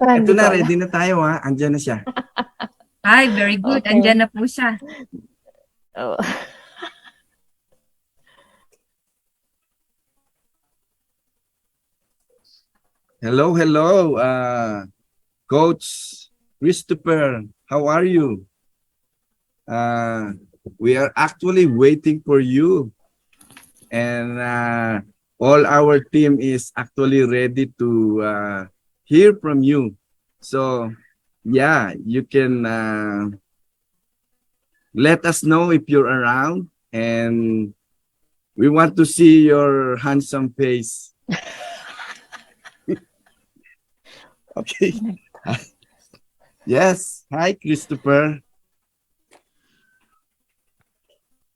Ito Hindi ko na, alam. ready na tayo ha. Andyan na siya. Ay, very good. Okay. Andyan na po siya. Oh. Hello, hello, Coach Cristopher. How are you? We are actually waiting for you, and all our team is actually ready to hear from you. So, yeah, you can let us know if you're around, and we want to see your handsome face. Okay. Yes. Hi, Christopher.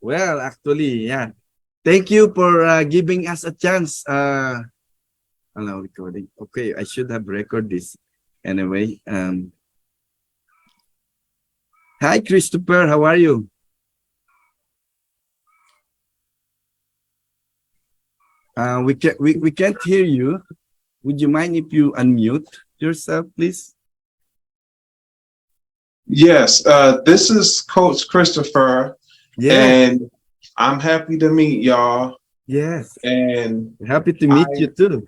Well, actually, yeah. Thank you for giving us a chance. Allow recording. Okay, I should have recorded this. Anyway, hi, Christopher. How are you? We can't hear you. Would you mind if you unmute yourself, please? Yes, this is Coach Cristopher, Yeah. and I'm happy to meet y'all. Yes. And Happy to meet you too.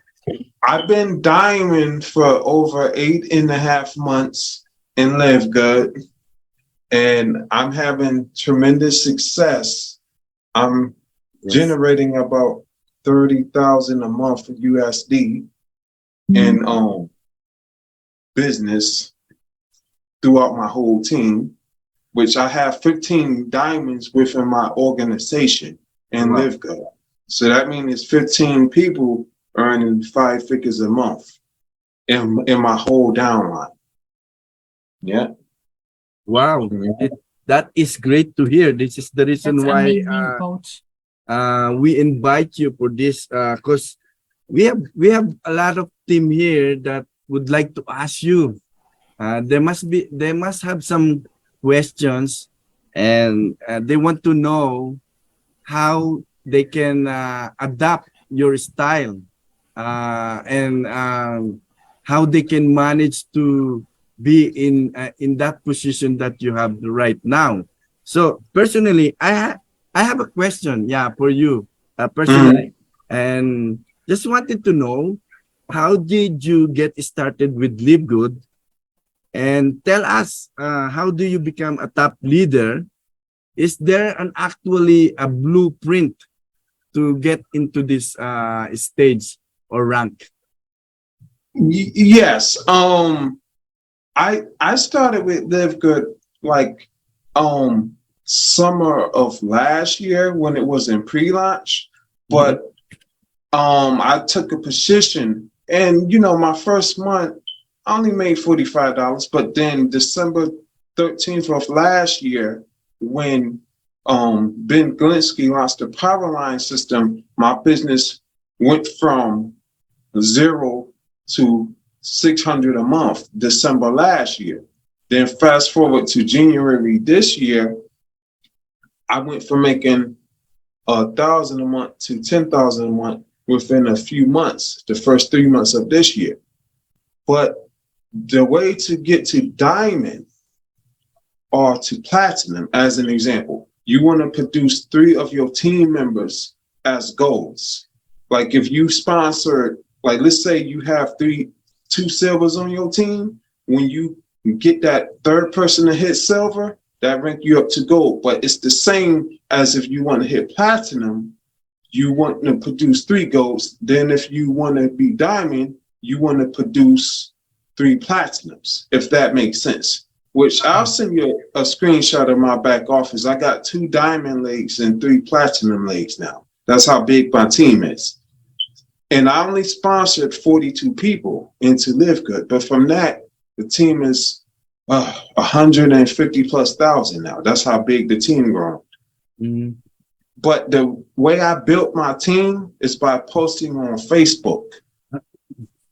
I've been diamond for over 8.5 months in Livegood, and I'm having tremendous success. I'm generating about 30,000 a month USD in business throughout my whole team, which I have 15 diamonds within my organization in Livegood. So that means it's 15 people earning 5 figures a month in my whole downline. Yeah. Wow. That is great to hear. This is the reason That's why amazing, Coach. we invite you for this because we have a lot of team here that would like to ask you. They must have some questions, and they want to know how they can adapt your style and how they can manage to be in that position that you have right now. So personally, I have a question, yeah, for you personally, and just wanted to know how did you get started with Livegood, and tell us how do you become a top leader? Is there an actually a blueprint to get into this stage or rank? Yes. I started with Livegood like summer of last year when it was in pre-launch, but I took a position, and my first month I only made $45, but then December 13th of last year, when Ben Glinsky launched the power line system, my business went from 0 to 600 a month December last year. Then fast forward to January this year, I went from making 1,000 a month to 10,000 a month within a few months, the first 3 months of this year. But the way to get to diamond or to platinum, as an example, you want to produce 3 of your team members as goals. Like if you sponsored, like let's say you have 2 silvers on your team, when you get that 3rd person to hit silver, that rank you up to gold. But it's the same as if you want to hit platinum, you want to produce 3 golds. Then if you want to be diamond, you want to produce 3 platinums, if that makes sense. Which I'll send you a screenshot of my back office. I got 2 diamond legs and 3 platinum legs now. That's how big my team is. And I only sponsored 42 people into Livegood, but from that, the team is 150 plus thousand now. That's how big the team grown. But the way I built my team is by posting on Facebook.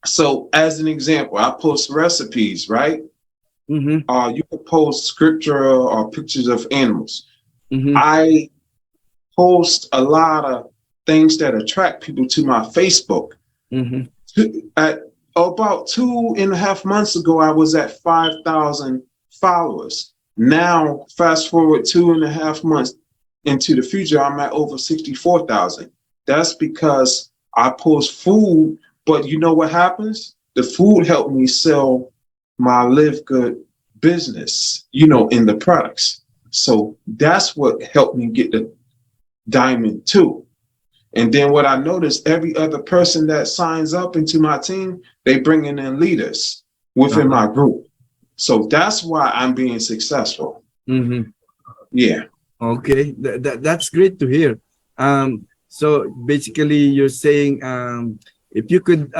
So as an example, I post recipes, right? You can post scripture or pictures of animals. I post a lot of things that attract people to my Facebook. about 2.5 months ago, I was at 5,000 followers. Now, fast forward 2.5 months into the future, I'm at over 64,000. That's because I post food, but you know what happens? The food helped me sell my Livegood business, in the products. So that's what helped me get the diamond too. And then what I noticed, every other person that signs up into my team, they bringing in leaders within my group. So that's why I'm being successful. Mm-hmm. Yeah. Okay, that's great to hear. So basically, you're saying if you could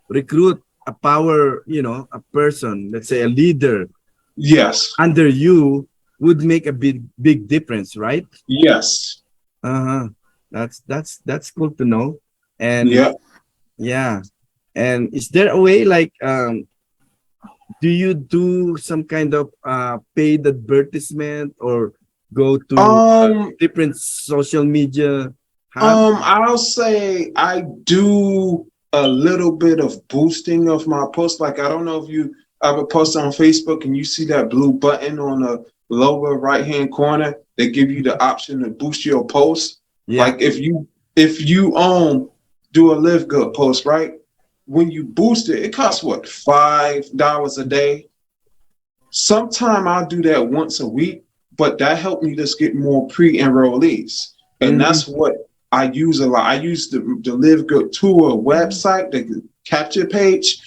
recruit a a person, let's say a leader Yes. under you, would make a big difference, right? Yes. Uh-huh. That's cool to know. And Yeah. yeah. And is there a way like do you do some kind of paid advertisement or go to Um, different social media hub? I'll say I do a little bit of boosting of my post. Like, I don't know if you ever post on Facebook and you see that blue button on the lower right hand corner that give you the option to boost your post. Yeah. Like, if you do a Live Good post, right? When you boost it, it costs what, $5 a day? Sometime I'll do that once a week, but that helped me just get more pre-enrollees. And that's what I use a lot. I use the Livegood Tour website, the capture page.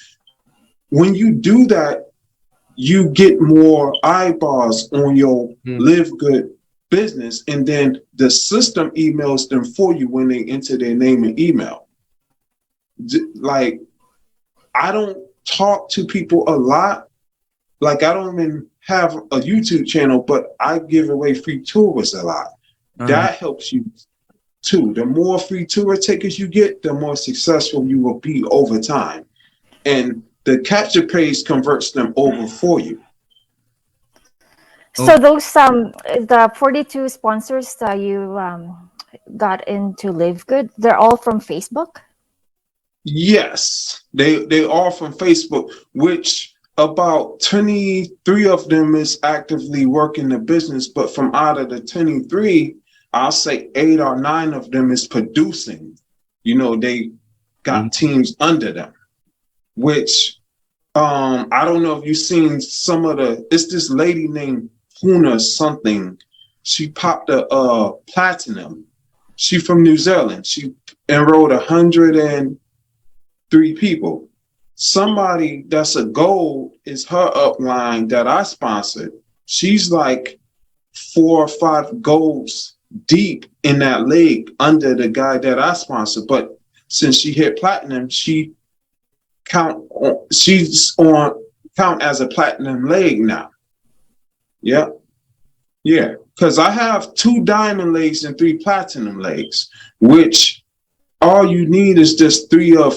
When you do that, you get more eyeballs on your Livegood business, and then the system emails them for you when they enter their name and email. Like, I don't talk to people a lot. Like, I don't even have a YouTube channel, but I give away free tours a lot. That helps you too. The more free tour takers you get, the more successful you will be over time. And the capture page converts them over for you. So those the 42 sponsors that you got into Livegood, they're all from Facebook? Yes, they are from Facebook, which about 23 of them is actively working the business, but from out of the 23, I'll say 8 or 9 of them is producing. They got teams under them, which I don't know if you've seen it's this lady named Puna something. She popped a platinum. She from New Zealand. She enrolled 103 people. Somebody that's a gold is her upline that I sponsored. She's like 4 or 5 golds deep in that league under the guy that I sponsored. But since she hit platinum, she's on count as a platinum leg now. Yeah. Because I have 2 diamond legs and 3 platinum legs, which all you need is just 3 of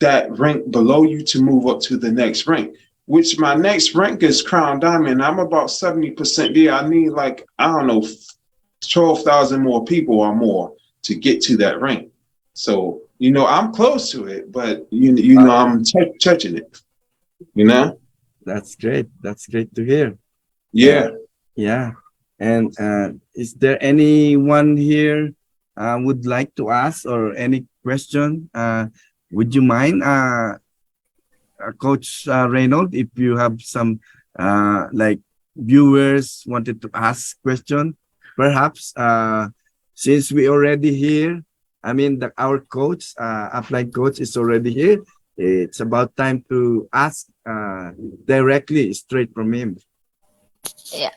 that rank below you to move up to the next rank, which my next rank is crown diamond. I'm about 70% there. I need 12,000 more people or more to get to that rank. So, I'm close to it, but I'm touching it, That's great. That's great to hear. Yeah. Yeah. And is there anyone here would like to ask or any question? Would you mind, Coach Reynolds, if you have some viewers wanted to ask question, perhaps since we already here, I mean our coach, upline coach is already here. It's about time to ask directly straight from him.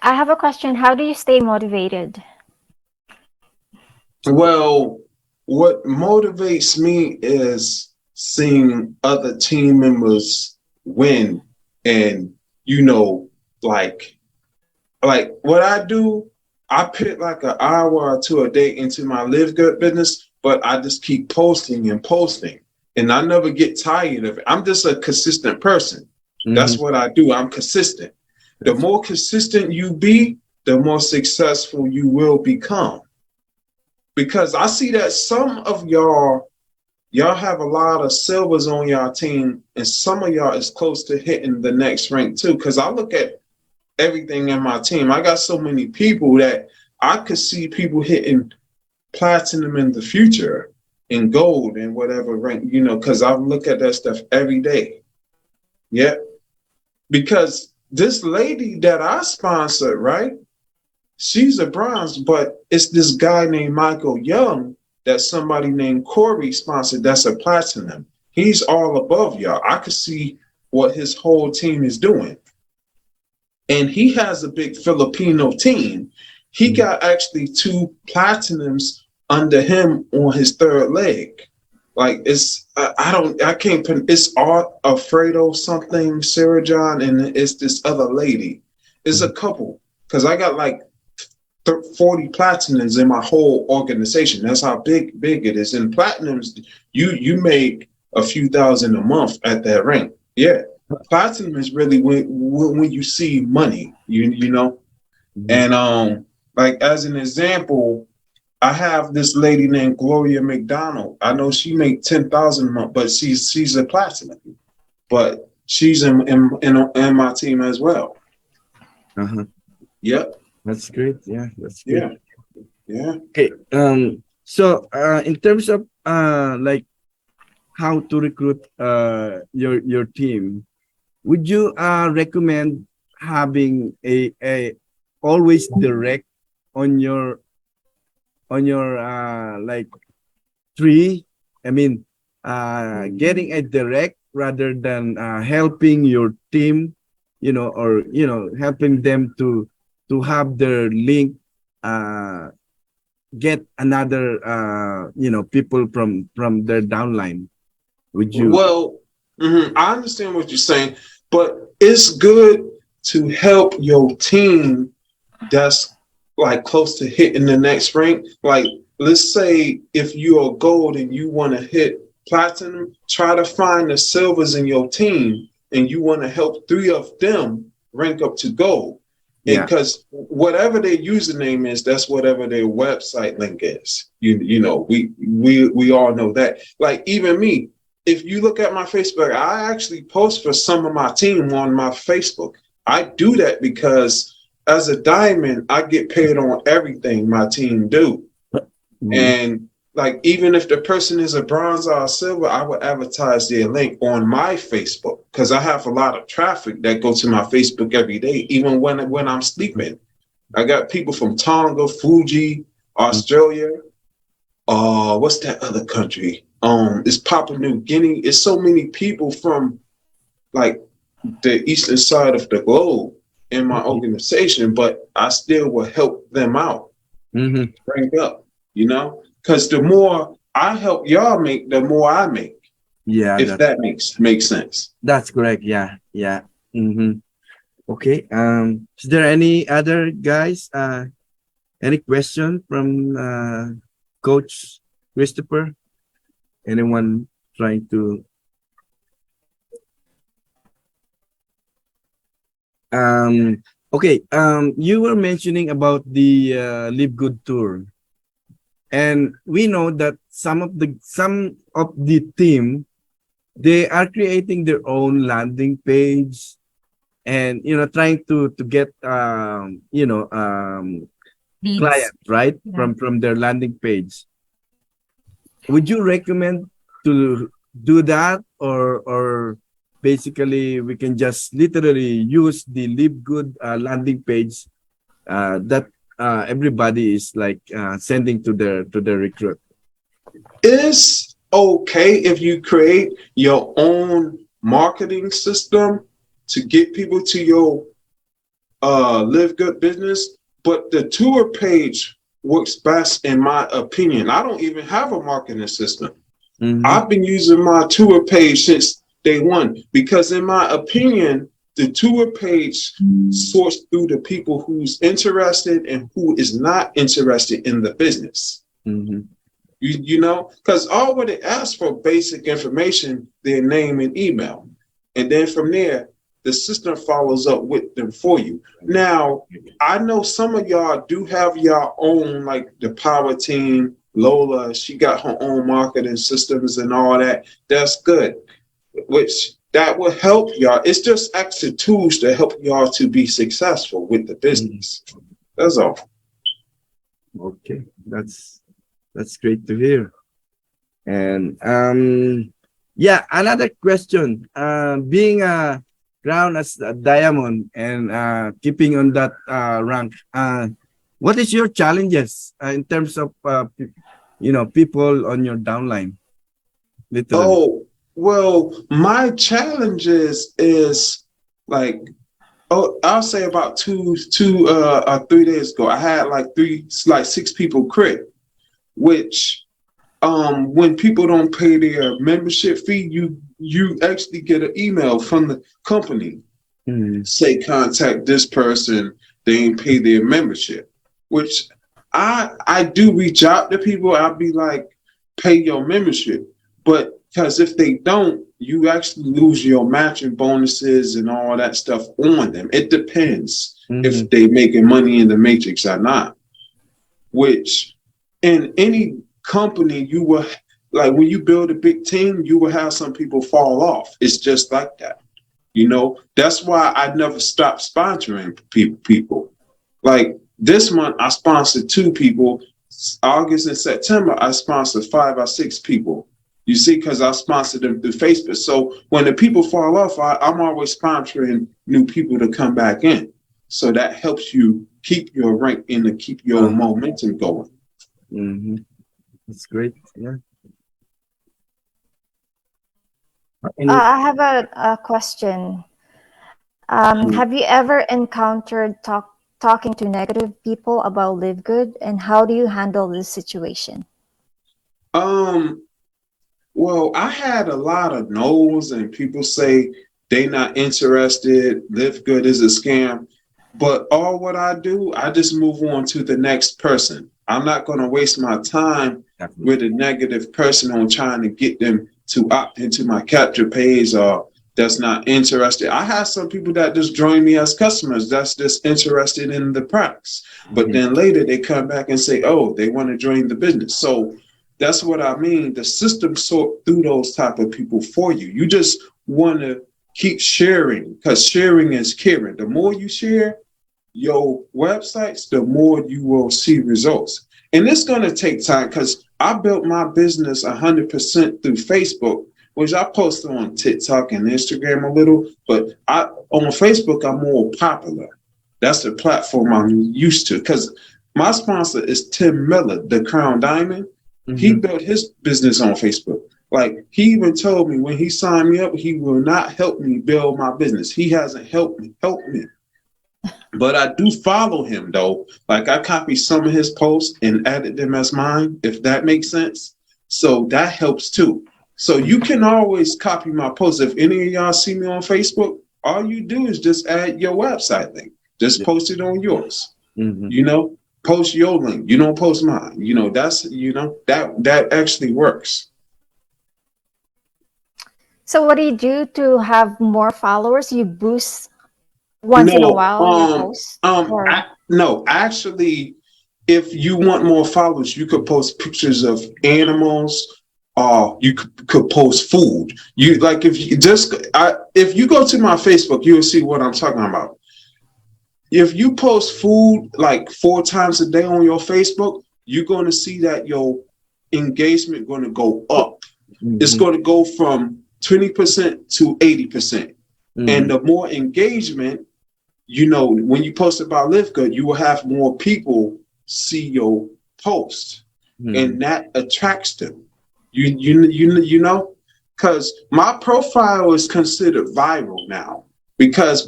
I have a question. How do you stay motivated? Well, what motivates me is seeing other team members win, and like what I do, I put like an hour or 2 a day into my Livegood business, but I just keep posting and posting, and I never get tired of it. I'm just a consistent person. That's what I do. I'm consistent. The more consistent you be, the more successful you will become. Because I see that some of y'all y'all have a lot of silvers on y'all team, and some of y'all is close to hitting the next rank too. Because I look at everything in my team. I got so many people that I could see people hitting platinum in the future, in gold, and whatever rank, you know, because I look at that stuff every day. Yeah. Because this lady that I sponsored, right? She's a bronze, but it's this guy named Michael Young that somebody named Corey sponsored that's a platinum. He's all above y'all. I could see what his whole team is doing. And he has a big Filipino team. He got actually 2 platinums under him on his third leg. Like I can't put, it's Alfredo something, Sarah John, and it's this other lady. It's a couple, because I got like 40 platinums in my whole organization. That's how big it is. And platinums, you make a few thousand a month at that rank. Yeah. Platinum is really when you see money, you know. And like as an example, I have this lady named Gloria McDonald. I know she make 10,000 a month, but she's a platinum. But she's in my team as well. Yep. That's great. Yeah, that's good. Yeah. Okay. So in terms of like how to recruit your team, would you recommend having a always direct on your like tree? I mean, getting a direct rather than helping your team, you know, or you know, helping them to have their link get another you know, people from their downline. Would you? Well, I understand what you're saying, but it's good to help your team that's like close to hitting the next rank. Like, let's say if you're gold and you want to hit platinum, try to find the silvers in your team, and you want to help 3 of them rank up to gold. Yeah. Because whatever their username is, that's whatever their website link is. You know, we all know that. Like even me, if you look at my Facebook, I actually post for some of my team on my Facebook. I do that because as a diamond, I get paid on everything my team do. And like, even if the person is a bronze or a silver, I would advertise their link on my Facebook because I have a lot of traffic that go to my Facebook every day, even when I'm sleeping. I got people from Tonga, Fuji, Australia. What's that other country? It's Papua New Guinea. It's so many people from like the eastern side of the globe in my organization, but I still will help them out, rank up, you know? Because the more I help y'all make, the more I make. Yeah, if that makes sense. That's correct. Yeah. Okay. Is there any other guys? Any question from Coach Christopher? Anyone trying to? Okay. You were mentioning about the Livegood tour. And we know that some of the team, they are creating their own landing page, and you know, trying to get you know, Leads. client, right? Yeah. From their landing page. Would you recommend to do that, or basically we can just literally use the Livegood landing page that everybody is like sending to their recruit? It's okay if you create your own marketing system to get people to your Livegood business, but the tour page works best in my opinion. I don't even have a marketing system. I've been using my tour page since day one because in my opinion, the tour page sorts through the people who's interested and who is not interested in the business. You know, because all what it asks for basic information, their name and email. And then from there, the system follows up with them for you. Now, I know some of y'all do have your own, like the power team Lola, she got her own marketing systems and all that. That's good. Which that will help y'all. It's just extra tools to help y'all to be successful with the business. That's all. Okay, that's great to hear. And yeah, another question. Being a crown as a diamond and keeping on that rank, what is your challenges in terms of people on your downline? Literally. Oh, well, my challenges is like, oh, I'll say about two or 3 days ago, I had like 6 people quit, which when people don't pay their membership fee, you actually get an email from the company say contact this person, they ain't pay their membership, which I do reach out to people. I'll be like, pay your membership, but because if they don't, you actually lose your matching bonuses and all that stuff on them. It depends if they making money in the matrix or not, which in any company, you will, like when you build a big team, you will have some people fall off. It's just like that. That's why I never stopped sponsoring people. Like this month, I sponsored 2 people. August and September, I sponsored 5 or 6 people. You see, because I sponsored them through Facebook. So when the people fall off, I'm always sponsoring new people to come back in. So that helps you keep your rank and to keep your momentum going. Mm-hmm. That's great. Yeah. I have a question. Have you ever encountered talking to negative people about Livegood, and how do you handle this situation? Well, I had a lot of no's and people say they not interested. Livegood is a scam. But all what I do, I just move on to the next person. I'm not going to waste my time with a negative person on trying to get them to opt into my capture page or that's not interested. I have some people that just join me as customers that's just interested in the products. But then later they come back and say, oh, they want to join the business. So that's what I mean. The system sort through those type of people for you. You just want to keep sharing because sharing is caring. The more you share your websites, the more you will see results. And it's going to take time because I built my business 100% through Facebook, which I post on TikTok and Instagram a little, but on Facebook, I'm more popular. That's the platform I'm used to because my sponsor is Tim Miller, the Crown Diamond. He built his business on Facebook. Like he even told me when he signed me up, he will not help me build my business. He hasn't helped me. But I do follow him though. Like I copy some of his posts and edit them as mine, if that makes sense. So that helps too. So you can always copy my posts. If any of y'all see me on Facebook, all you do is just add your website link. Just post it on yours. Post your link. You don't post mine. That's that actually works. So what do you do to have more followers? You boost once in a while you post? No, actually, if you want more followers, you could post pictures of animals, or you could post food. You like if you go to my Facebook, you will see what I'm talking about. If you post food like 4 times a day on your Facebook, you're going to see that your engagement going to go up. It's going to go from 20% to 80%. And the more engagement, when you post about Livegood, you will have more people see your post, and that attracts them. Because my profile is considered viral now.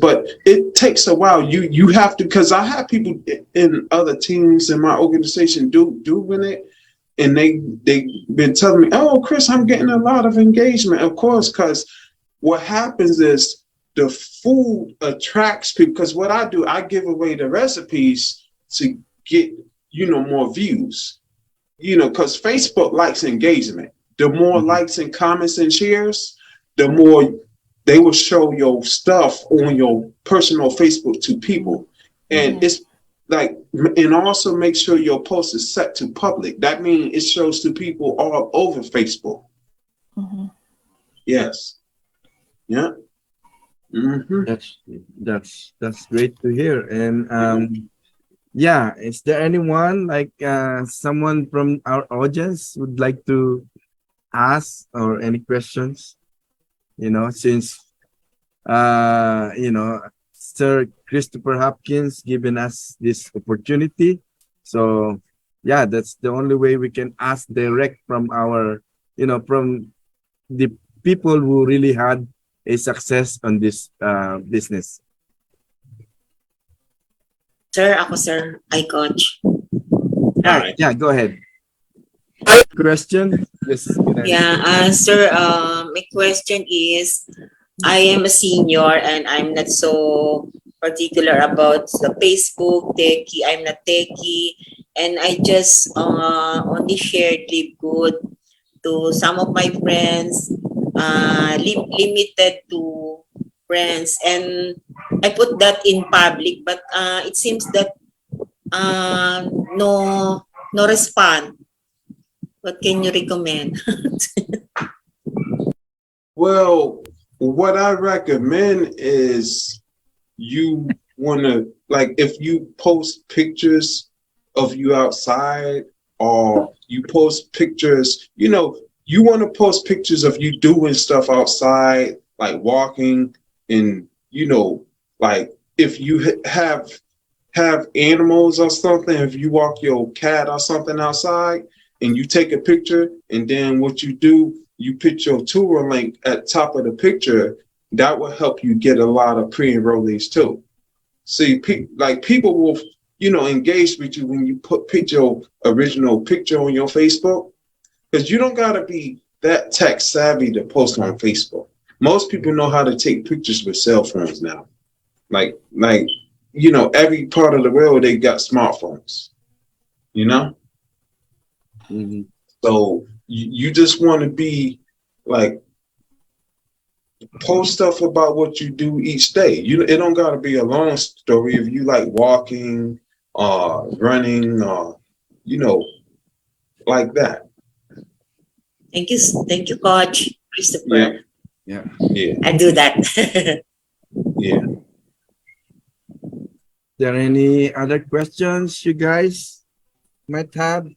But it takes a while. You have to, because I have people in other teams in my organization doing it, and they've been telling me, "Oh, Chris, I'm getting a lot of engagement." Of course, because what happens is the food attracts people. Because what I do, I give away the recipes to get more views. Because Facebook likes engagement. The more likes and comments and shares, the more they will show your stuff on your personal Facebook to people. And it's like, and also make sure your post is set to public. That means it shows to people all over Facebook. Mhm. Yes. Yeah. Mm-hmm. That's great to hear. And yeah, is there anyone like someone from our audience would like to ask or any questions? You know, since Sir Christopher Hopkins given us this opportunity. So yeah, that's the only way we can ask direct from our, from the people who really had a success on this business. Sir, ako sir, I coach. Right. Yeah, go ahead. Question? Yes. Yeah, sir, my question is, I am a senior and I'm not so particular about the Facebook techie. I'm not techie, and I just only shared Livegood to some of my friends, limited to friends, and I put that in public. But it seems that no response. What can you recommend? Well, what I recommend is you want to, like, if you post pictures of you outside, or you post pictures, you want to post pictures of you doing stuff outside, like walking, and like if you have animals or something, if you walk your cat or something outside and you take a picture, and then what you do, you put your tour link at top of the picture, that will help you get a lot of pre-enrollees too. See, people will, engage with you when you put your original picture on your Facebook, because you don't gotta be that tech savvy to post on Facebook. Most people know how to take pictures with cell phones now. Like, every part of the world, they got smartphones, Mm-hmm. So you just want to be like, post stuff about what you do each day. It don't gotta be a long story. If you like walking or running or like that. Thank you, Coach Christopher. Yeah. I do that. Yeah. There any other questions you guys might have?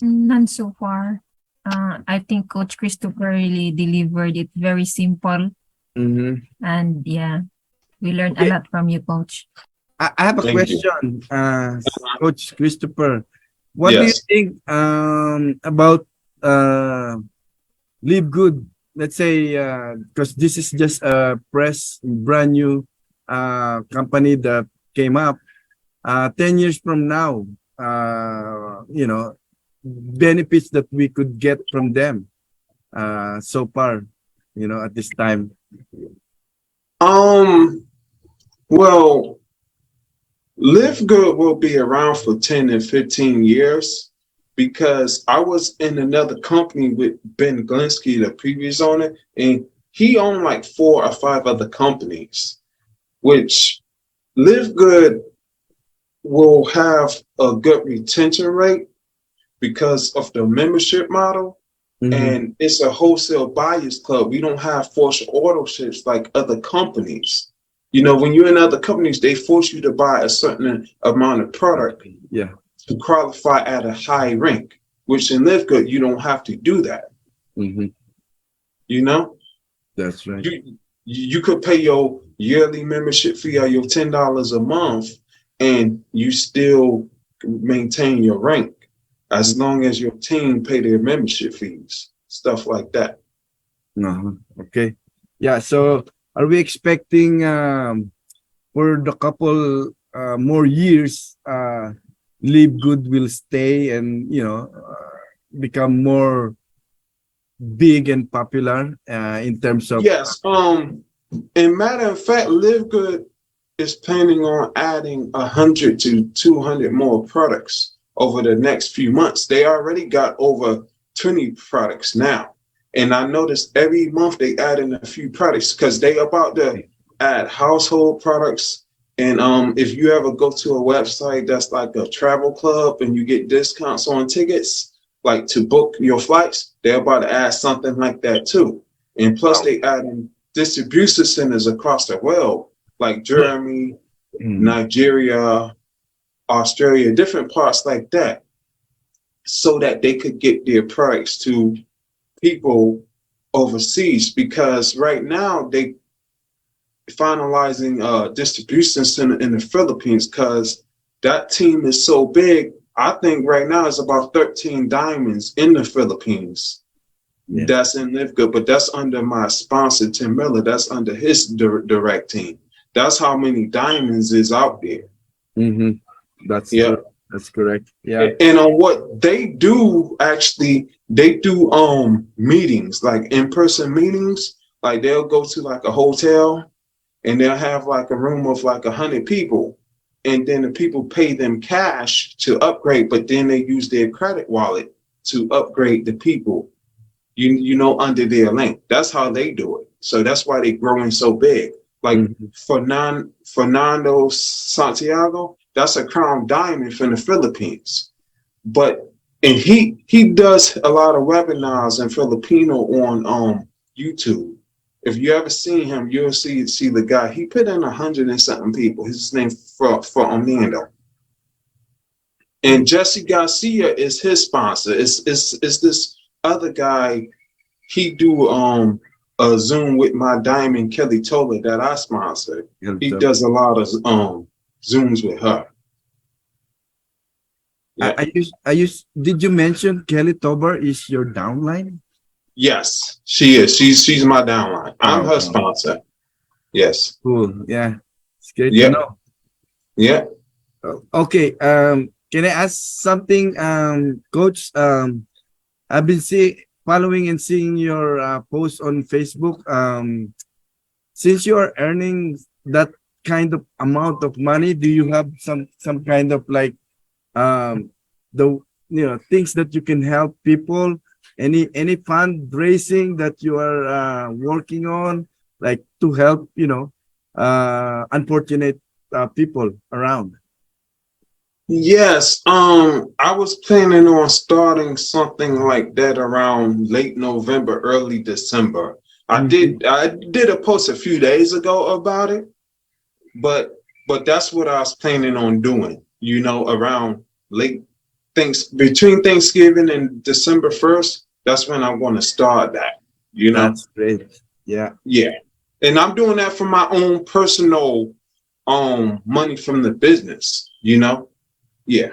None so far. I think Coach Christopher really delivered it very simple. Mm-hmm. And yeah, we learned a Okay. lot from you, Coach. I have a Thank you. question, Coach Christopher. What do you Yes. think about Livegood? Let's say because this is just a brand new company that came up. 10 years from now, benefits that we could get from them so far, at this time. Well, Livegood will be around for 10 and 15 years, because I was in another company with Ben Glinsky, the previous owner, and he owned like 4 or 5 other companies, which Livegood will have a good retention rate because of the membership model. Mhm. And it's a wholesale buyers club. We don't have forced auto ships like other companies. When you're in other companies, they force you to buy a certain amount of product Yeah. to qualify at a high rank, which in Livegood, you don't have to do that. Mm-hmm. That's right. You could pay your yearly membership fee or your $10 a month, and you still maintain your rank as long as your team pay their membership fees, stuff like that. Uh-huh. Okay. Yeah. So are we expecting for the couple more years Livegood will stay and become more big and popular in terms of Yes. And matter of fact, Livegood is planning on adding 100 to 200 more products over the next few months. They already got over 20 products now. And I noticed every month they add in a few products, because they about to add household products. And if you ever go to a website that's like a travel club and you get discounts on tickets, like to book your flights, they're about to add something like that too. And plus they add in distribution centers across the world, like Germany, Nigeria, Australia, different parts like that, so that they could get their products to people overseas. Because right now they finalizing a distribution center in the Philippines, because that team is so big. I think right now it's about 13 diamonds in the Philippines. Yeah. That's in Livegood, but that's under my sponsor, Tim Miller. That's under his direct team. That's how many diamonds is out there. Mm-hmm. That's correct. Yeah. And on what they do, actually, they do meetings, like in-person meetings. Like they'll go to like a hotel and they'll have like a room of like 100 people. And then the people pay them cash to upgrade, but then they use their credit wallet to upgrade the people, you know, under their link. That's how they do it. So that's why they're growing so big. Like Fernando Santiago, that's a crown diamond from the Philippines. And he does a lot of webinars in Filipino on YouTube. If you ever seen him, you'll see the guy. He put in 100 and something people. His name for Orlando. And Jesse Garcia is his sponsor. It's this other guy. He do a Zoom with my diamond Kelly Tola that I sponsor. He does a lot of Zooms with her. Yeah. Did you mention Kelly Tober is your downline? Yes, she is. She's my downline. I'm her sponsor. Yes. Cool. Yeah. It's great to know. Yeah. Okay. Can I ask something, Coach? I've been following and seeing your posts on Facebook. Since you are earning that kind of amount of money, do you have some kind of like things that you can help people? Any fundraising that you are working on, like to help unfortunate people around? Yes, I was planning on starting something like that around late November, early December. I did a post a few days ago about it, but that's what I was planning on doing, around between Thanksgiving and December 1st. That's when I want to start that, That's great. Yeah. Yeah. And I'm doing that for my own personal money from the business, Yeah.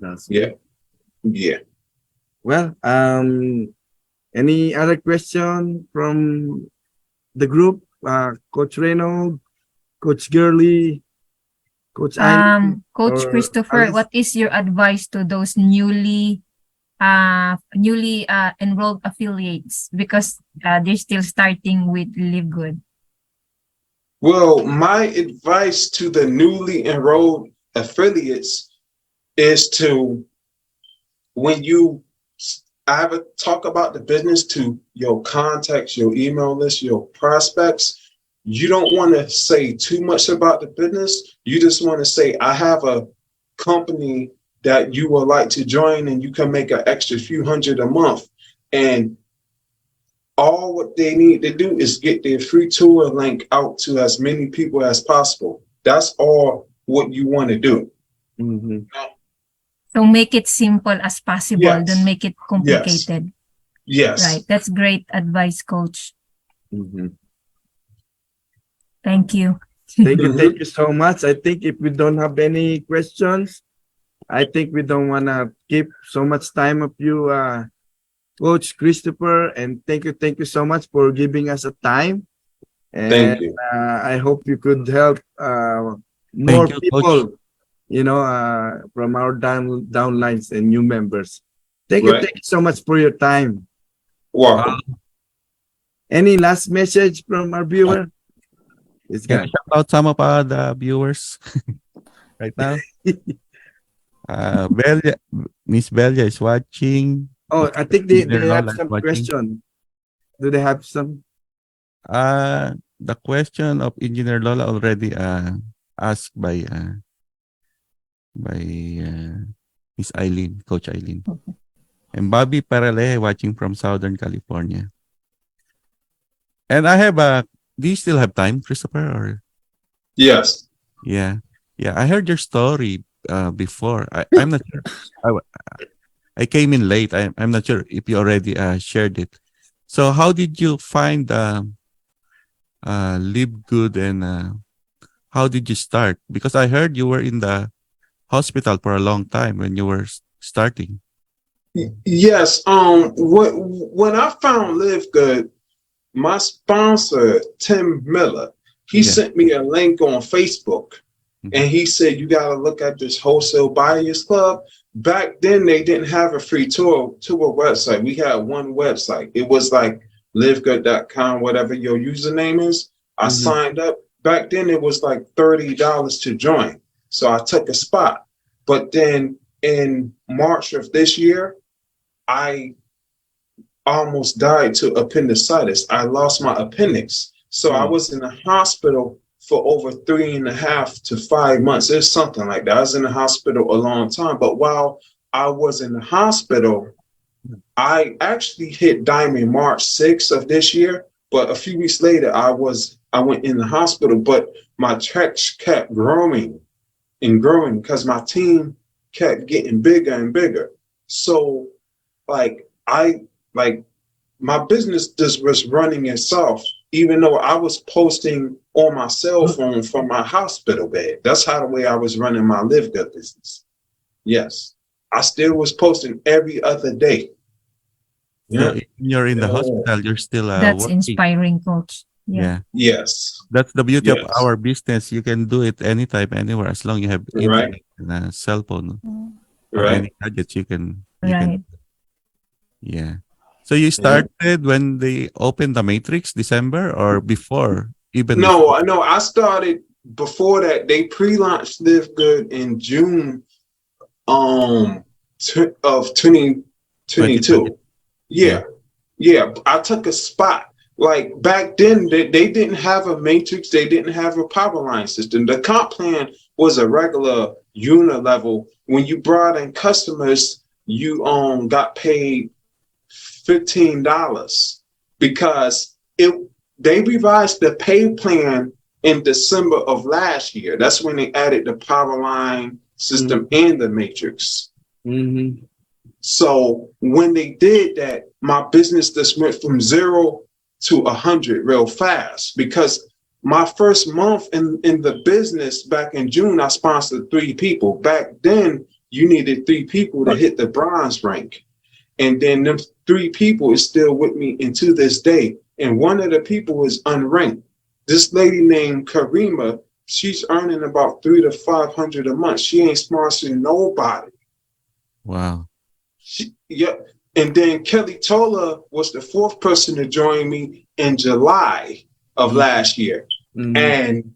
That's good. Yeah. Well, any other question from the group? Coach Reno, Coach Gurley, Coach Coach Cristopher, what is your advice to those newly enrolled affiliates, because they're still starting with Livegood? Well, my advice to the newly enrolled affiliates is to, when you ever talk about the business to your contacts, your email list, your prospects, you don't want to say too much about the business. You just want to say, I have a company that you would like to join and you can make an extra few hundred a month. And all what they need to do is get their free tour link out to as many people as possible. That's all what you want to do. So make it simple as possible. Yes. Don't make it complicated. Yes. Right. That's great advice, Coach. Thank you. Thank you so much. I think if we don't have any questions, I think we don't want to keep so much time of you, Coach Cristopher, and thank you so much for giving us a time. And Thank you. I hope you could help more people, Coach. from our downlines and new members. Thank you so much for your time. Welcome. Any last message from our viewer? Can I shout out some of the viewers right now? Miss Belia is watching. Oh, I think they have Roland some watching. question. Do they have some? the question of Engineer Lola already asked by Miss Eileen, Coach Eileen. And Bobby Parale watching from Southern California. And I have do you still have time, Christopher? Or Yes. yeah. Yeah, I heard your story before. I'm not sure. I came in late. I'm not sure if you already shared it. So how did you find Livegood and how did you start? Because I heard you were in the hospital for a long time when you were starting. Yes. When I found Live Good, my sponsor, Tim Miller, he Yeah. sent me a link on Facebook. And he said, you got to look at this wholesale buyers club. Back then, they didn't have a free tour website. We had one website. It was like livegood.com, whatever your username is. I signed up. Back then, it was like $30 to join. So I took a spot. But then in March of this year, I almost died to appendicitis. I lost my appendix. So I was in the hospital for over 3.5 to 5 months. It's something like that. I was in the hospital a long time. But while I was in the hospital, I actually hit diamond March 6th of this year. But a few weeks later, I went in the hospital, but my checks kept growing and growing because my team kept getting bigger and bigger. So my business just was running itself, even though I was posting on my cell phone from my hospital bed. That's how the way I was running my Live Good business. Yes. I still was posting every other day. So you're in the hospital, you're still That's working. inspiring, Coach. Yeah. Yes. That's the beauty of Yes. our business. You can do it anytime, anywhere, as long you have internet and a cell phone or any gadgets you can. Right. Yeah. So you started when they opened the Matrix, December, or before? Even before? No, I started before that. They pre-launched Live Good in June of 2022. Yeah. I took a spot. Like back then, they didn't have a matrix. They didn't have a power line system. The comp plan was a regular unit level. When you brought in customers, you got paid $15 because they revised the pay plan in December of last year. That's when they added the power line system and the matrix. So when they did that, my business just went from 0 to 100 real fast, because my first month in the business back in June, I sponsored 3 people. Back then, you needed 3 people to hit the bronze rank. And then them 3 people is still with me into this day. And one of the people is unranked. This lady named Karima, she's earning about $300 to $500 a month. She ain't sponsoring nobody. Wow. And then Kelly Tola was the 4th person to join me in July of last year. And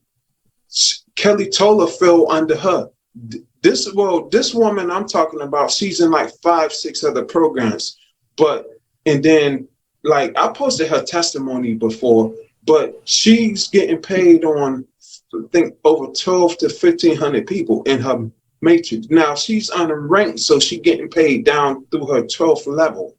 Kelly Tola fell under her. This woman I'm talking about, she's in like 5, 6 other programs. And then like I posted her testimony before, but she's getting paid on, I think, over 12 to 1,500 people in her matrix. Now she's unranked, so she's getting paid down through her 12th level.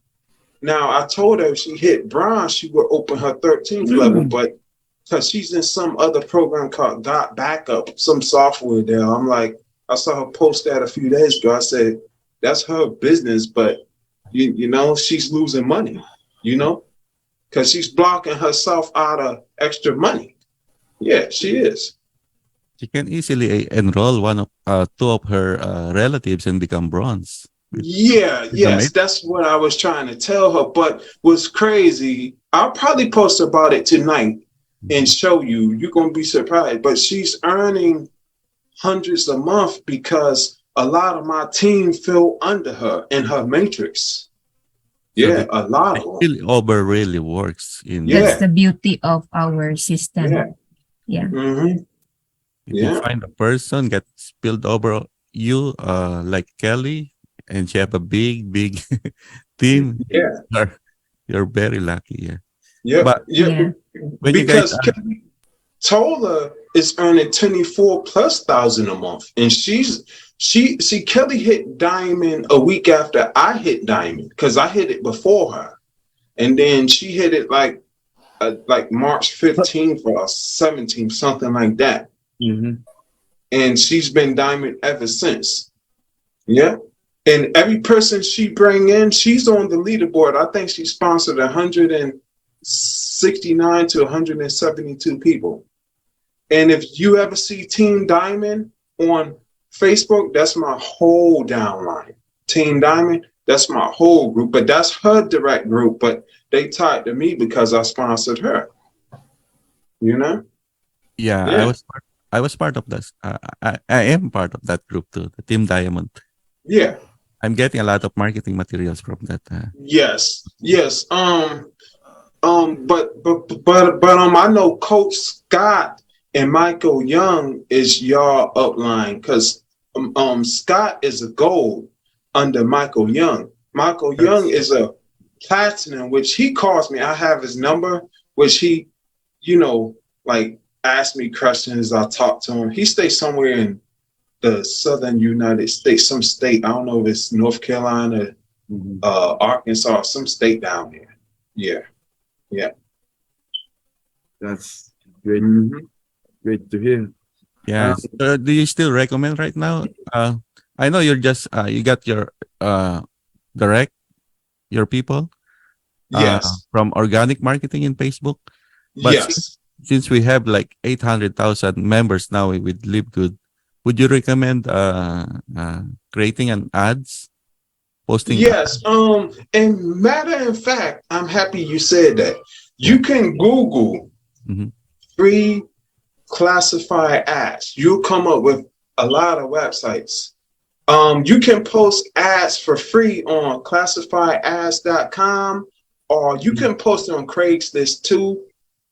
Now I told her if she hit bronze, she would open her 13th level, but because she's in some other program called Got Backup, some software there. I'm like, I saw her post that a few days ago. I said, that's her business, but you know, she's losing money, because she's blocking herself out of extra money. Yeah, she is. She can easily enroll 2 of her relatives and become bronze. Yes, that's what I was trying to tell her. But what's crazy, I'll probably post about it tonight and show you. You're going to be surprised. But she's earning hundreds a month because a lot of my team fell under her in her matrix. So a lot of them. really works. That's the beauty of our system. Yeah. If you find a person get spilled over you, like Kelly, and she have a big team, you're very lucky. But when because you guys Tola is earning 24,000+ a month, and she Kelly hit diamond a week after I hit diamond because I hit it before her, and then she hit it like March 15th or 17th, something like that. Mhm. And she's been diamond ever since. Yeah. And every person she bring in, she's on the leaderboard. I think she sponsored 169 to 172 people. And if you ever see Team Diamond on Facebook, that's my whole downline. Team Diamond, that's my whole group, but that's her direct group. But they tied to me because I sponsored her. You know? Yeah, Yeah. I was part of this. I am part of that group too, the Team Diamond. Yeah. I'm getting a lot of marketing materials from that. Yes. But I know Coach Scott and Michael Young is your upline because Scott is a gold under Michael Young. Michael Young is a platinum, which he calls me. I have his number, which he, like ask me questions. I talk to him. He stays somewhere in the southern United States, some state. I don't know if it's North Carolina, Arkansas, some state down there. Yeah. That's great. Great to hear. Yeah. Do you still recommend right now? I know you're just you got your direct your people Yes. from organic marketing in Facebook. But Yes. since we have like 800,000 members now with Livegood, would you recommend creating an ads, posting? Yes. And matter of fact, I'm happy you said that. You can Google free classified ads. You'll come up with a lot of websites. You can post ads for free on classifiedads.com, or you can post it on Craigslist too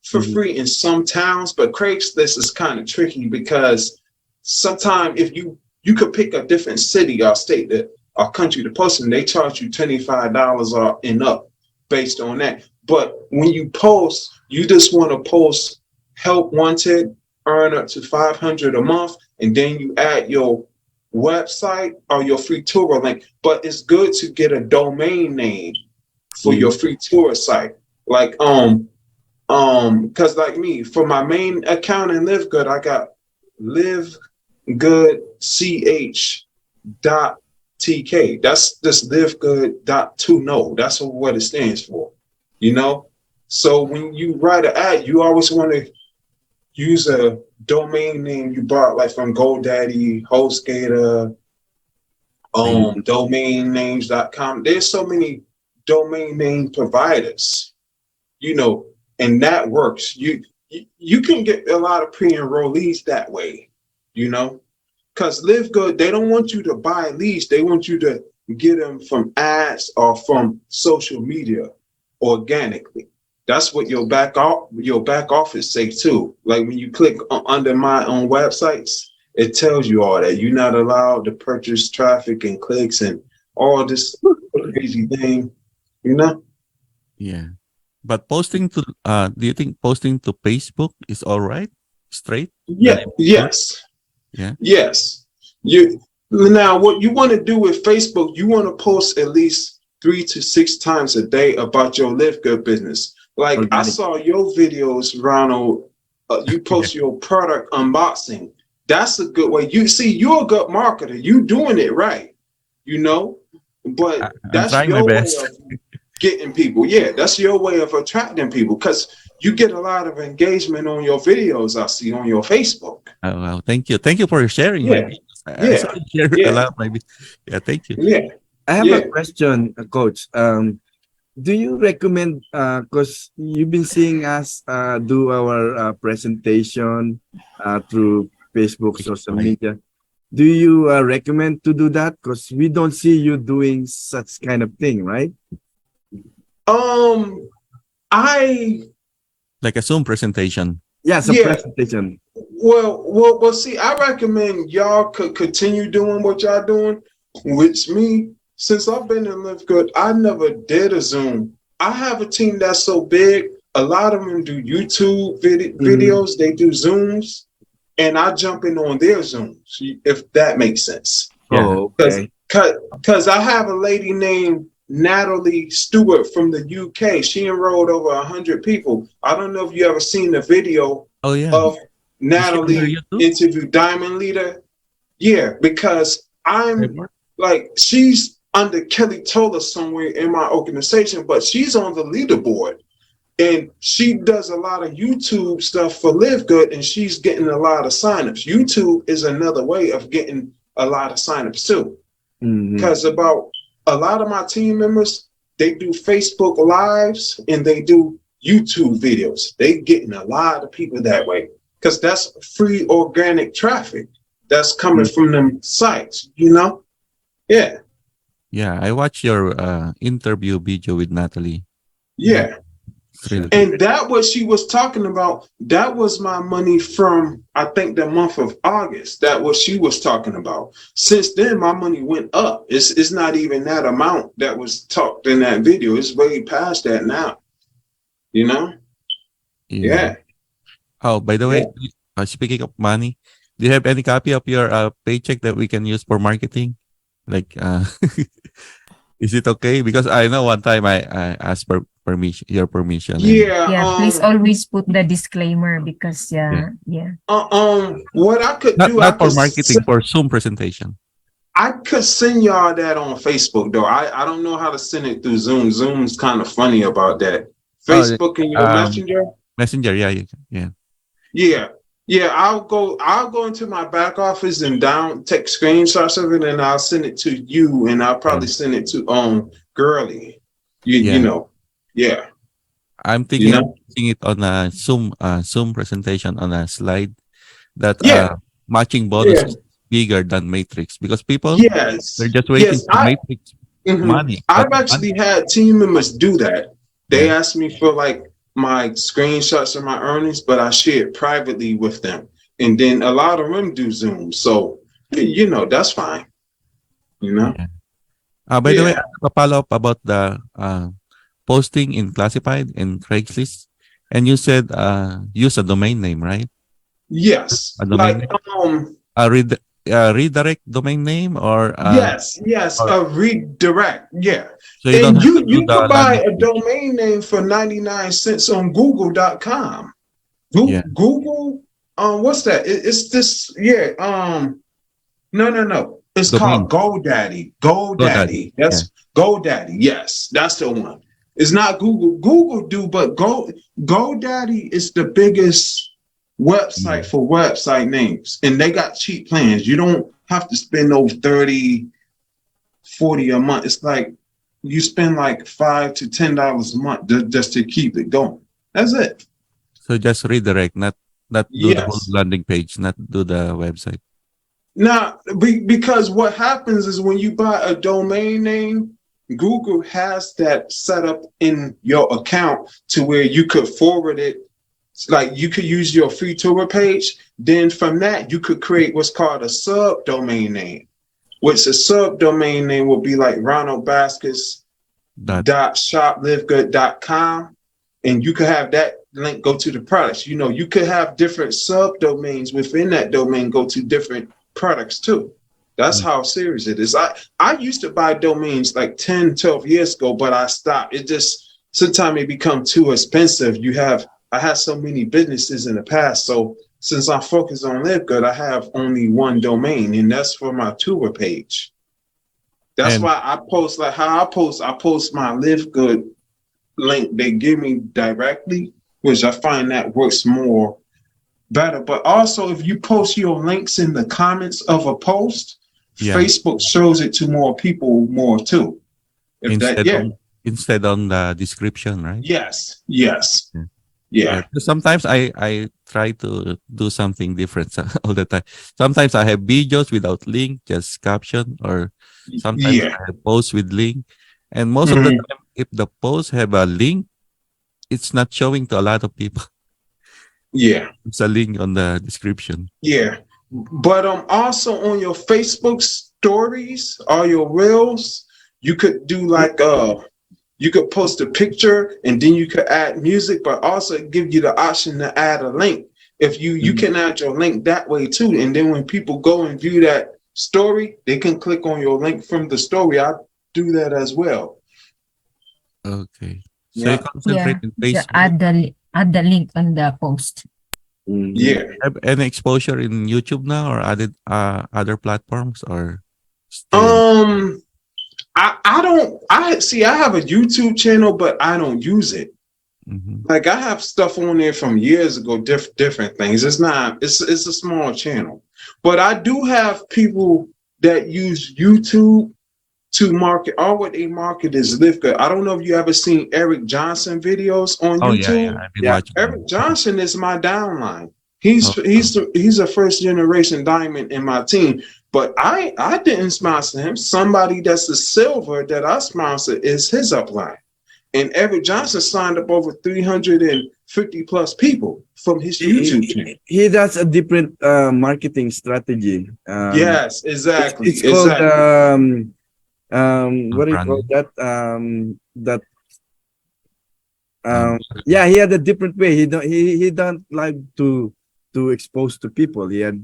for free in some towns. But Craigslist is kind of tricky because sometimes if you could pick a different city or state that or country to post in, they charge you $25 or and up based on that. But when you post, you just want to post help wanted, earn up to $500 a month, and then you add your website or your free tour link. But it's good to get a domain name for your free tour site. Like because like me, for my main account in Livegood, I got livegoodch.tk. That's just livegood.to know. That's what it stands for. So when you write an ad, you always want to use a domain name you bought, like from GoDaddy, HostGator, domainnames.com. There's so many domain name providers, and that works. You can get a lot of pre-enrollees that way, because Livegood, they don't want you to buy leads. They want you to get them from ads or from social media organically. That's what your back office say too. Like when you click under my own websites, it tells you all that you're not allowed to purchase traffic and clicks and all this crazy thing, Yeah. But posting to do you think posting to Facebook is all right? Straight? Yeah. Yes. Yeah. Yes. Now what you want to do with Facebook, you want to post at least 3 to 6 times a day about your Livegood business. Like I saw your videos, Ronald. You post your product unboxing. That's a good way. You see, you're a good marketer. You doing it right, But that's your way of getting people. Yeah, that's your way of attracting people because you get a lot of engagement on your videos. I see on your Facebook. Oh, wow. Thank you for sharing. Yeah. I saw you share a lot, maybe. Yeah, thank you. Yeah. I have a question, Coach. Do you recommend, because you've been seeing us do our presentation through Facebook, social media. Do you recommend to do that? Because we don't see you doing such kind of thing, right? Like a Zoom presentation. Yes, a presentation. Well, see, I recommend y'all could continue doing what y'all doing, which me, since I've been in Livegood, I never did a Zoom. I have a team that's so big, a lot of them do YouTube videos. They do Zooms, and I jump in on their Zooms, if that makes sense. Yeah. Oh, okay. Because I have a lady named Natalie Stewart from the UK. She enrolled over 100 people. I don't know if you ever seen the video Oh yeah. of Is she Natalie under YouTube? interview Diamond Leader. Yeah, because I'm Framework? like, she's under Kelly Toller somewhere in my organization, but she's on the leaderboard. And she does a lot of YouTube stuff for Livegood, and she's getting a lot of signups. YouTube is another way of getting a lot of signups too. Because about a lot of my team members, they do Facebook Lives and they do YouTube videos. They getting a lot of people that way because that's free organic traffic that's coming from them sites, you know? Yeah. Yeah, I watched your interview video with Natalie. Yeah. It's really good. And that what she was talking about, that was my money from, I think, the month of August. That what she was talking about. Since then, my money went up. It's not even that amount that was talked in that video. It's way past that now. You know? Yeah. Oh, by the way, speaking of money, do you have any copy of your paycheck that we can use for marketing? Like, is it okay? Because I know one time I asked for your permission. Yeah. Yeah, please always put the disclaimer because What I could Not, do, not for marketing, for Zoom presentation. I could send y'all that on Facebook though. I don't know how to send it through Zoom. Zoom's kind of funny about that. Facebook and your messenger. Messenger, yeah. Yeah, I'll go into my back office and take screenshots of it, and I'll send it to you, and I'll probably send it to Girly. You know, yeah. I'm thinking of putting it on a Zoom presentation on a slide that matching bonus is bigger than Matrix because people they're just waiting for Matrix money. I've actually had team members do that. They asked me for like my screenshots of my earnings, but I share it privately with them. And then a lot of them do Zoom. So, you know, that's fine. You know? By the way, a follow-up about the posting in Classified and Craigslist. And you said use a domain name, right? Yes. A domain name? Redirect domain name or yes, a redirect. Yeah. So you can buy a domain name for 99 cents on google.com. Google, what's that? It's this, no. It's called GoDaddy. GoDaddy. That's GoDaddy. Yes, that's the one. It's not Google. Google do, but GoDaddy is the biggest website for website names, and they got cheap plans. You don't have to spend over 30, 40 a month. It's like you spend like $5 to $10 a month just to keep it going. That's it. So just redirect, not do the whole landing page, not do the website. Now, because what happens is when you buy a domain name, Google has that set up in your account to where you could forward it. Like you could use your free tour page. Then from that, you could create what's called a subdomain name, which a subdomain name will be like ronaldbaskets.shoplivegood.com. And you could have that link go to the products. You know, you could have different subdomains within that domain go to different products too. That's how serious it is. I used to buy domains like 10, 12 years ago, but I stopped. It just, sometimes it become too expensive. I had so many businesses in the past. So since I focus on Livegood, I have only one domain, and that's for my tour page. That's why I post like how I post my Livegood link they give me directly, which I find that works more better. But also if you post your links in the comments of a post, Facebook shows it to more people more too. Instead on the description, right? Yes. Yeah. Sometimes I try to do something different all the time. Sometimes I have videos without link, just caption, or sometimes I have posts with link. And most of the time, if the posts have a link, it's not showing to a lot of people. Yeah. It's a link on the description. Yeah. But also on your Facebook stories or your reels, you could do like You could post a picture and then you could add music, but also give you the option to add a link. If you can add your link that way too. And then when people go and view that story, they can click on your link from the story. I do that as well. Okay. So Yeah. you concentrate in Yeah, Facebook. add the link on the post. Yeah. Have any exposure in YouTube now or other platforms or still? I have a YouTube channel, but I don't use it. Mhm. Like I have stuff on there from years ago, different things. It's a small channel. But I do have people that use YouTube to market. All what they market is Livegood. I don't know if you ever seen Eric Johnson videos on Oh YouTube. yeah. I've been Yeah. watching Eric them. Johnson is my downline. He's Oh. he's a first generation diamond in my team. But I didn't sponsor him. Somebody that's a silver that I sponsor is his upline. And Eric Johnson signed up over 350 plus people from his YouTube channel. He does a different marketing strategy. Yes, exactly. It's called Exactly. what do you call Branding. that yeah, he had a different way. He don't like to expose to people. He had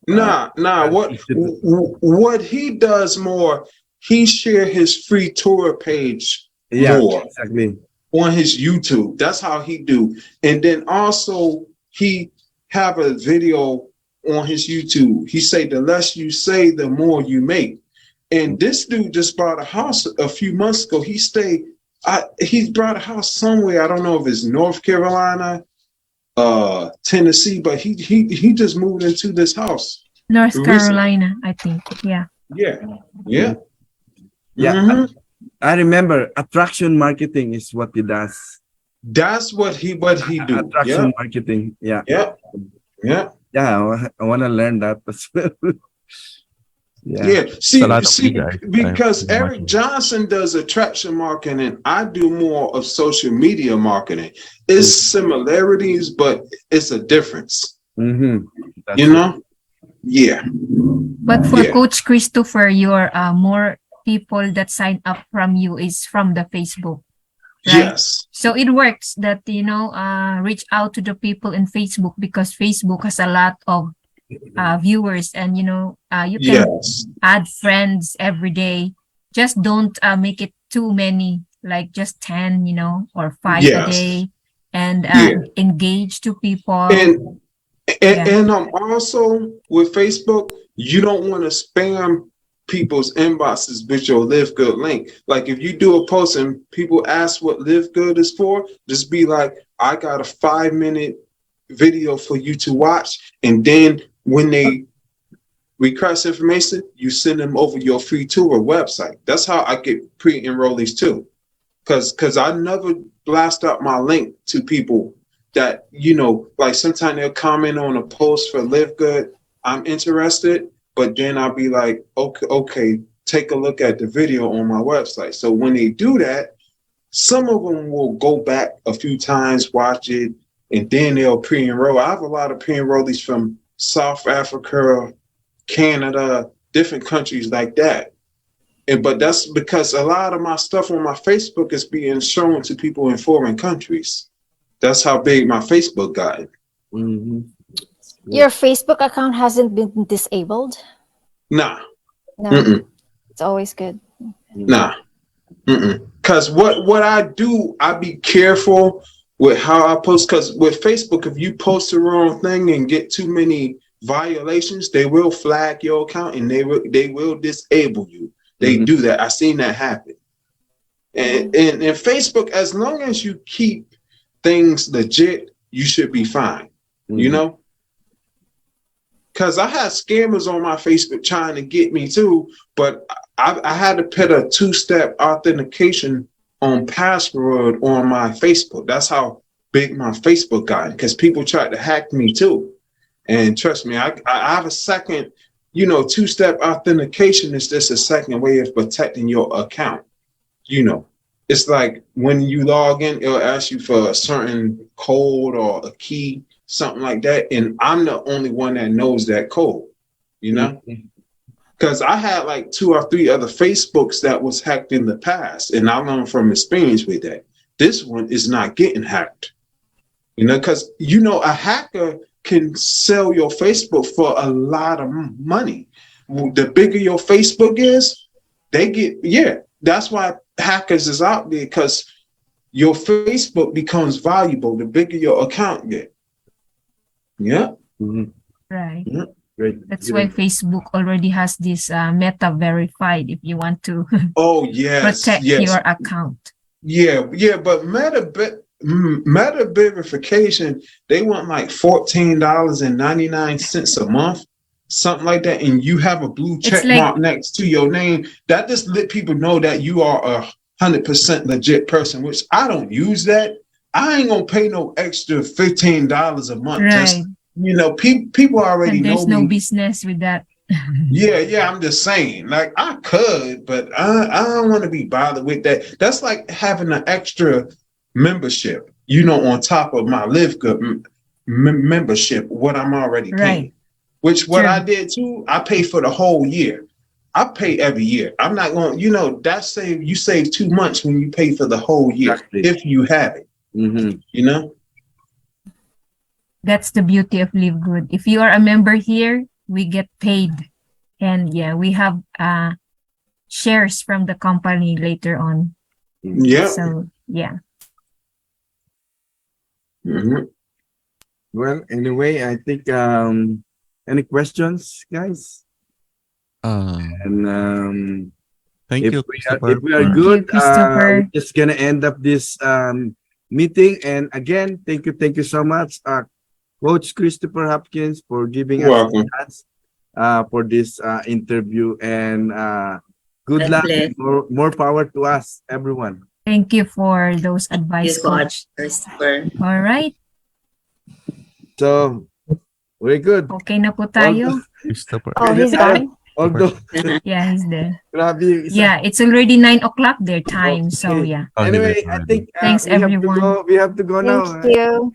Nah. What he does more, he share his free tour page more exactly on his YouTube. That's how he do. And then also he have a video on his YouTube. He say the less you say, the more you make. And this dude just bought a house a few months ago. He brought a house somewhere. I don't know if it's North Carolina, Tennessee, but he just moved into this house. North recently. Carolina, I think. Yeah. Yeah. yeah. I remember attraction marketing is what he does. That's what he do. Attraction marketing. Yeah. Yeah. I want to learn that as well. Yeah. See, a lot of because I'm Eric watching. Johnson does attraction marketing, I do more of social media marketing. It's similarities, but it's a difference. That's You know? Yeah. But for Coach Cristopher, your more people that sign up from you is from the Facebook. Right? Yes. So it works that, reach out to the people in Facebook because Facebook has a lot of viewers and, you can add friends every day. Just don't make it too many, like just 10, or 5 a day and engage to people. And also with Facebook, you don't want to spam people's inboxes with your Livegood link. Like if you do a post and people ask what Livegood is for, just be like, I got a 5-minute video for you to watch. And then when they request information, you send them over your free tour website. That's how I get pre-enrollees too. Because I never blast out my link to people that, like sometimes they'll comment on a post for Livegood. I'm interested, but then I'll be like, okay, take a look at the video on my website. So when they do that, some of them will go back a few times, watch it, and then they'll pre-enroll. I have a lot of pre-enrollees from South Africa, Canada, different countries like that. But that's because a lot of my stuff on my Facebook is being shown to people in foreign countries. That's how big my Facebook got. Your Facebook account hasn't been disabled? Nah. No. It's always good. Nah. Because what I do, I be careful with how I post. Because with Facebook, if you post the wrong thing and get too many violations, they will flag your account and they will disable you. They do that. I've seen that happen. And Facebook, as long as you keep things legit, you should be fine. You know? Because I had scammers on my Facebook trying to get me too, but I had to put a 2-step authentication on password on my Facebook. That's how big my Facebook got, because people tried to hack me too. And trust me, I have a second, 2-step authentication is just a second way of protecting your account. It's like when you log in, it'll ask you for a certain code or a key, something like that. And I'm the only one that knows that code, Because I had like 2 or 3 other Facebooks that was hacked in the past, and I learned from experience with that. This one is not getting hacked, because a hacker can sell your Facebook for a lot of money. The bigger your Facebook is, they get that's why hackers is out there, because your Facebook becomes valuable the bigger your account get. Yeah. Mhm. Right. Mhm. Great. That's why Facebook already has this Meta verified if you want to Oh yes, protect yes. your account. Yeah, but Meta verification, they want like $14.99 a month, something like that, and you have a blue check mark next to your name. That just let people know that you are 100% legit person, which I don't use that. I ain't gonna pay no extra $15 a month. Right. Just people already And there's know no me. business with that. Yeah, I'm just saying, like, I could, but I don't want to be bothered with that. That's like having an extra membership, on top of my Livegood membership, what I'm already paying. Right. Which what True. I did too, I pay for the whole year. I pay every year. I'm not going, you save 2 months when you pay for the whole year, Exactly. if you have it, That's the beauty of Livegood. If you are a member here, we get paid. And we have shares from the company later on. Yeah. So, yeah. Mhm. Well, anyway, I think any questions, guys? And Thank if you, we are, Christopher. if we are Thank good, you, Christopher. we're just gonna end up this meeting. And again, thank you so much, Coach Cristopher Hopkins, for giving You're us a welcome. chance for this interview. And good My luck. pleasure. More power to us, everyone. Thank you for those Thank advice, you, Coach. Coach Cristopher. All right. So we're good. Okay na po tayo. Christopher. Oh, he's gone. Although, Yeah, he's there. grabe yung isa. Yeah, it's already 9 o'clock their time. So, Okay. yeah. Anyway, I think Thanks, we have to everyone. go. We have to go now. Thank you.